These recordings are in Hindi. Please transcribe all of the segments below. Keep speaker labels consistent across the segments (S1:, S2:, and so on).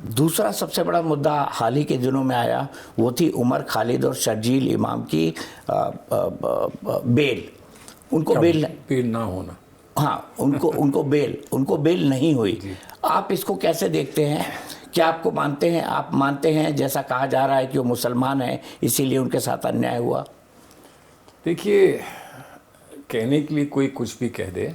S1: दूसरा सबसे बड़ा मुद्दा हाल ही के दिनों में आया, वो थी उमर खालिद और शर्जील इमाम की बेल। उनको
S2: बेल ना होना।
S1: हाँ, उनको बेल नहीं हुई। आप इसको कैसे देखते हैं? क्या आप मानते हैं जैसा कहा जा रहा है कि वो मुसलमान हैं इसीलिए उनके साथ अन्याय हुआ?
S2: देखिए, कहने के लिए कोई कुछ भी कह दे,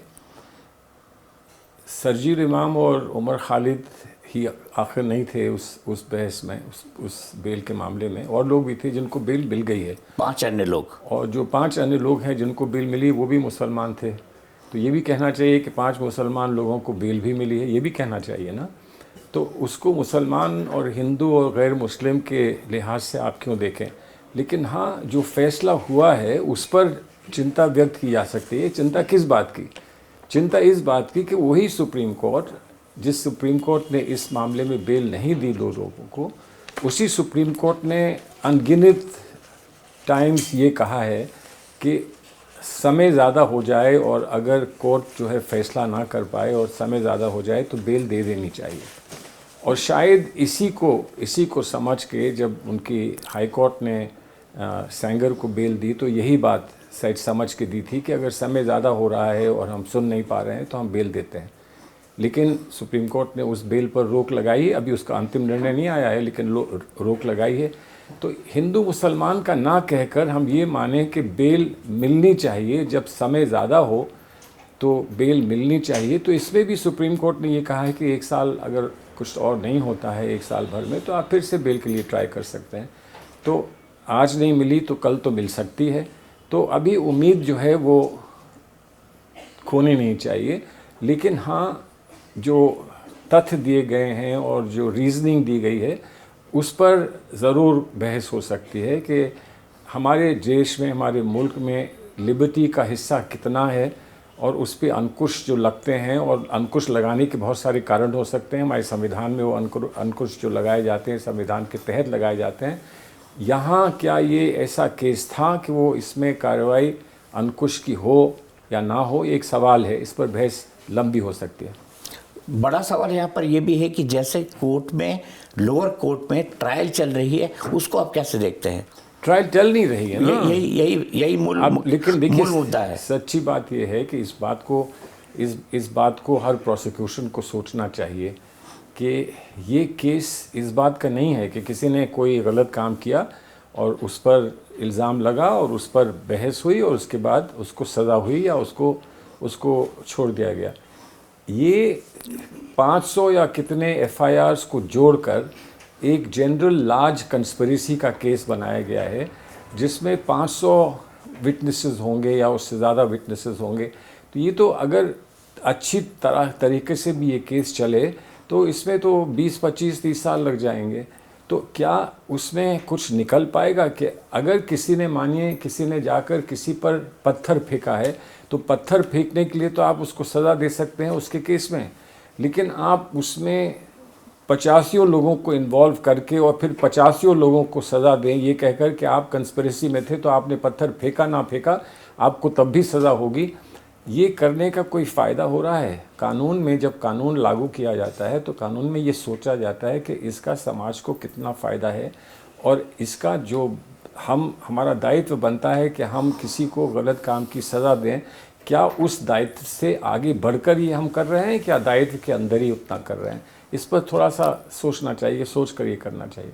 S2: शर्जील इमाम और उमर खालिद ही आखिर नहीं थे उस बहस में, उस बेल के मामले में। और लोग भी थे जिनको बेल मिल गई है,
S1: 5 अन्य लोग।
S2: और जो 5 अन्य लोग हैं जिनको बेल मिली वो भी मुसलमान थे। तो ये भी कहना चाहिए कि 5 मुसलमान लोगों को बेल भी मिली है, ये भी कहना चाहिए ना। तो उसको मुसलमान और हिंदू और गैर मुस्लिम के लिहाज से आप क्यों देखें। लेकिन हाँ, जो फैसला हुआ है उस पर चिंता व्यक्त की जा सकती है। चिंता किस बात की? चिंता इस बात की कि वही सुप्रीम कोर्ट, जिस सुप्रीम कोर्ट ने इस मामले में बेल नहीं दी 2 लोगों को, उसी सुप्रीम कोर्ट ने अनगिनत टाइम्स ये कहा है कि समय ज़्यादा हो जाए और अगर कोर्ट जो है फैसला ना कर पाए और समय ज़्यादा हो जाए तो बेल दे देनी चाहिए। और शायद इसी को समझ के जब उनकी हाई कोर्ट ने सेंगर को बेल दी तो यही बात शायद समझ के दी थी कि अगर समय ज़्यादा हो रहा है और हम सुन नहीं पा रहे हैं तो हम बेल देते हैं। लेकिन सुप्रीम कोर्ट ने उस बेल पर रोक लगाई है। अभी उसका अंतिम निर्णय नहीं आया है, लेकिन रोक लगाई है। तो हिंदू मुसलमान का ना कहकर हम ये माने कि बेल मिलनी चाहिए, जब समय ज़्यादा हो तो बेल मिलनी चाहिए। तो इसमें भी सुप्रीम कोर्ट ने ये कहा है कि 1 साल अगर कुछ और नहीं होता है 1 साल भर में, तो आप फिर से बेल के लिए ट्राई कर सकते हैं। तो आज नहीं मिली तो कल तो मिल सकती है। तो अभी उम्मीद जो है वो खोनी नहीं चाहिए। लेकिन हाँ, जो तथ्य दिए गए हैं और जो रीज़निंग दी गई है उस पर ज़रूर बहस हो सकती है कि हमारे देश में, हमारे मुल्क में लिबर्टी का हिस्सा कितना है और उस पर अंकुश जो लगते हैं, और अंकुश लगाने के बहुत सारे कारण हो सकते हैं। हमारे संविधान में वो अंकुश जो लगाए जाते हैं, संविधान के तहत लगाए जाते हैं। यहाँ क्या ये ऐसा केस था कि वो इसमें कार्रवाई अंकुश की हो या ना हो, एक सवाल है। इस पर बहस लंबी हो सकती है।
S1: बड़ा सवाल यहाँ पर यह भी है कि जैसे कोर्ट में, लोअर कोर्ट में ट्रायल चल रही है, उसको आप कैसे देखते हैं?
S2: ट्रायल चल नहीं रही है ना।
S1: यही मूल मुद्दा है।
S2: सच्ची बात यह है कि इस बात को हर प्रोसिक्यूशन को सोचना चाहिए कि ये केस इस बात का नहीं है कि किसी ने कोई गलत काम किया और उस पर इल्ज़ाम लगा और उस पर बहस हुई और उसके बाद उसको सज़ा हुई या उसको छोड़ दिया गया। ये 500 या कितने FIRs को जोड़कर एक जनरल लार्ज कंस्पिरेसी का केस बनाया गया है, जिसमें 500 विटनेसेस होंगे या उससे ज़्यादा विटनेसेस होंगे। तो ये तो अगर अच्छी तरीके से भी ये केस चले तो इसमें तो 20, 25, 30 साल लग जाएंगे। तो क्या उसमें कुछ निकल पाएगा? कि अगर किसी ने जाकर किसी पर पत्थर फेंका है तो पत्थर फेंकने के लिए तो आप उसको सज़ा दे सकते हैं उसके केस में। लेकिन आप उसमें 85 लोगों को इन्वॉल्व करके और फिर 85 लोगों को सज़ा दें, ये कहकर कि आप कंस्पिरेसी में थे तो आपने पत्थर फेंका ना फेंका, आपको तब भी सज़ा होगी, ये करने का कोई फ़ायदा हो रहा है? कानून में जब कानून लागू किया जाता है तो कानून में ये सोचा जाता है कि इसका समाज को कितना फ़ायदा है, और इसका जो हमारा दायित्व बनता है कि हम किसी को गलत काम की सज़ा दें, क्या उस दायित्व से आगे बढ़कर ये हम कर रहे हैं, क्या दायित्व के अंदर ही उतना कर रहे हैं? इस पर थोड़ा सा सोचना चाहिए, सोच कर ये करना चाहिए।